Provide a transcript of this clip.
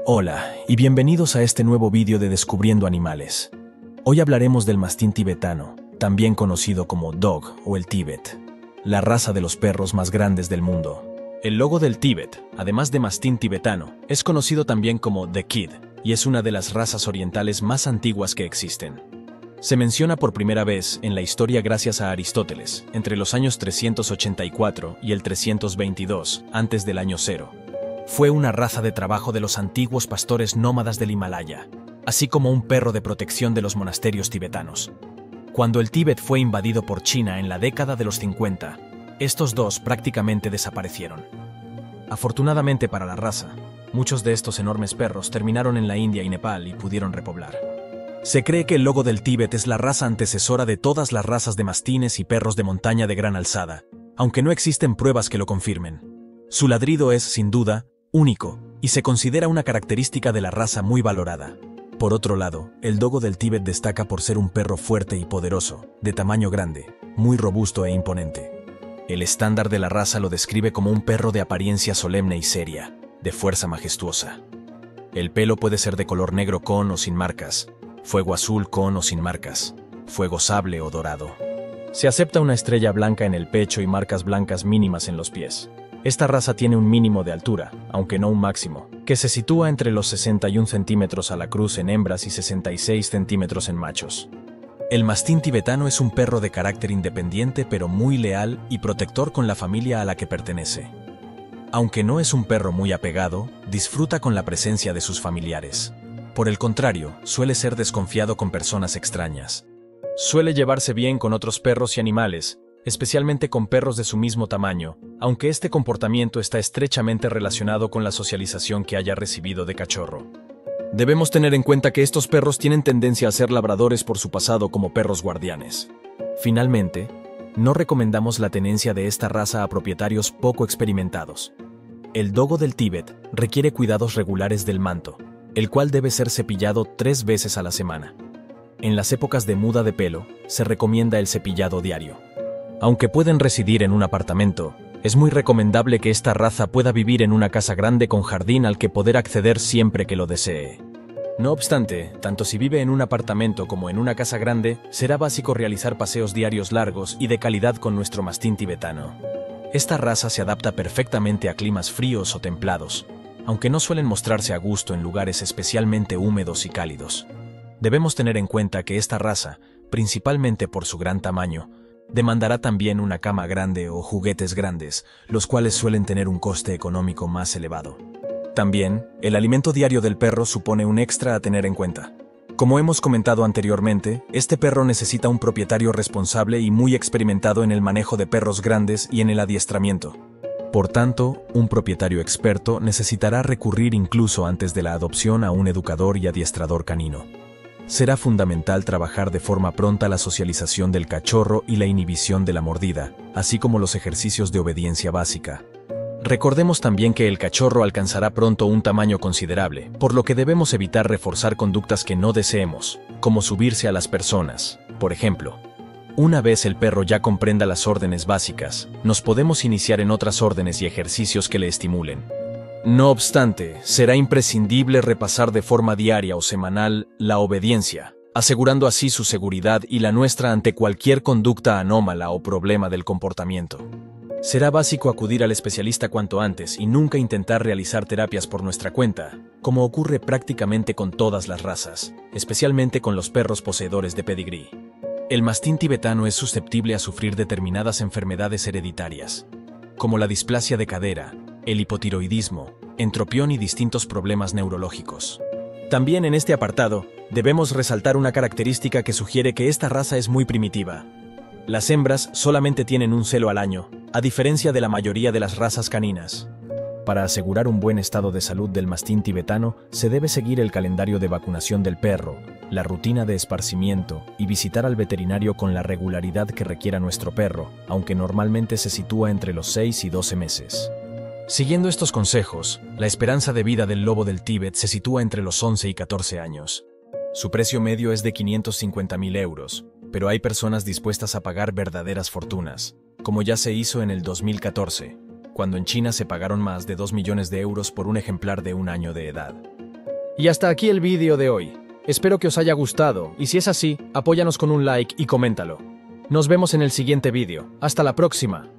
Hola, y bienvenidos a este nuevo vídeo de Descubriendo Animales. Hoy hablaremos del mastín tibetano, también conocido como Dog o el Tíbet, la raza de los perros más grandes del mundo. El logo del Tíbet, además de mastín tibetano, es conocido también como The Kid, y es una de las razas orientales más antiguas que existen. Se menciona por primera vez en la historia gracias a Aristóteles, entre los años 384 y el 322, antes del año cero. Fue una raza de trabajo de los antiguos pastores nómadas del Himalaya, así como un perro de protección de los monasterios tibetanos. Cuando el Tíbet fue invadido por China en la década de los 50, estos dos prácticamente desaparecieron. Afortunadamente para la raza, muchos de estos enormes perros terminaron en la India y Nepal y pudieron repoblar. Se cree que el logo del Tíbet es la raza antecesora de todas las razas de mastines y perros de montaña de gran alzada, aunque no existen pruebas que lo confirmen. Su ladrido es, sin duda, único, y se considera una característica de la raza muy valorada. Por otro lado, el dogo del Tíbet destaca por ser un perro fuerte y poderoso, de tamaño grande, muy robusto e imponente. El estándar de la raza lo describe como un perro de apariencia solemne y seria, de fuerza majestuosa. El pelo puede ser de color negro con o sin marcas, fuego azul con o sin marcas, fuego sable o dorado. Se acepta una estrella blanca en el pecho y marcas blancas mínimas en los pies. Esta raza tiene un mínimo de altura, aunque no un máximo, que se sitúa entre los 61 centímetros a la cruz en hembras y 66 centímetros en machos. El mastín tibetano es un perro de carácter independiente pero muy leal y protector con la familia a la que pertenece. Aunque no es un perro muy apegado, disfruta con la presencia de sus familiares. Por el contrario, suele ser desconfiado con personas extrañas. Suele llevarse bien con otros perros y animales, especialmente con perros de su mismo tamaño, aunque este comportamiento está estrechamente relacionado con la socialización que haya recibido de cachorro. Debemos tener en cuenta que estos perros tienen tendencia a ser labradores por su pasado como perros guardianes. Finalmente, no recomendamos la tenencia de esta raza a propietarios poco experimentados. El dogo del Tíbet requiere cuidados regulares del manto, el cual debe ser cepillado 3 veces a la semana. En las épocas de muda de pelo, se recomienda el cepillado diario. Aunque pueden residir en un apartamento, es muy recomendable que esta raza pueda vivir en una casa grande con jardín al que poder acceder siempre que lo desee. No obstante, tanto si vive en un apartamento como en una casa grande, será básico realizar paseos diarios largos y de calidad con nuestro mastín tibetano. Esta raza se adapta perfectamente a climas fríos o templados, aunque no suelen mostrarse a gusto en lugares especialmente húmedos y cálidos. Debemos tener en cuenta que esta raza, principalmente por su gran tamaño, demandará también una cama grande o juguetes grandes, los cuales suelen tener un coste económico más elevado. También, el alimento diario del perro supone un extra a tener en cuenta. Como hemos comentado anteriormente, este perro necesita un propietario responsable y muy experimentado en el manejo de perros grandes y en el adiestramiento. Por tanto, un propietario experto necesitará recurrir incluso antes de la adopción a un educador y adiestrador canino. Será fundamental trabajar de forma pronta la socialización del cachorro y la inhibición de la mordida, así como los ejercicios de obediencia básica. Recordemos también que el cachorro alcanzará pronto un tamaño considerable, por lo que debemos evitar reforzar conductas que no deseemos, como subirse a las personas, por ejemplo. Una vez el perro ya comprenda las órdenes básicas, nos podemos iniciar en otras órdenes y ejercicios que le estimulen. No obstante, será imprescindible repasar de forma diaria o semanal la obediencia, asegurando así su seguridad y la nuestra ante cualquier conducta anómala o problema del comportamiento. Será básico acudir al especialista cuanto antes y nunca intentar realizar terapias por nuestra cuenta, como ocurre prácticamente con todas las razas, especialmente con los perros poseedores de pedigrí. El mastín tibetano es susceptible a sufrir determinadas enfermedades hereditarias, como la displasia de cadera, el hipotiroidismo, entropión y distintos problemas neurológicos. También en este apartado, debemos resaltar una característica que sugiere que esta raza es muy primitiva. Las hembras solamente tienen un celo al año, a diferencia de la mayoría de las razas caninas. Para asegurar un buen estado de salud del mastín tibetano, se debe seguir el calendario de vacunación del perro, la rutina de esparcimiento y visitar al veterinario con la regularidad que requiera nuestro perro, aunque normalmente se sitúa entre los 6 y 12 meses. Siguiendo estos consejos, la esperanza de vida del lobo del Tíbet se sitúa entre los 11 y 14 años. Su precio medio es de 550.000 euros, pero hay personas dispuestas a pagar verdaderas fortunas, como ya se hizo en el 2014, cuando en China se pagaron más de 2 millones de euros por un ejemplar de 1 año de edad. Y hasta aquí el vídeo de hoy. Espero que os haya gustado y si es así, apóyanos con un like y coméntalo. Nos vemos en el siguiente vídeo. Hasta la próxima.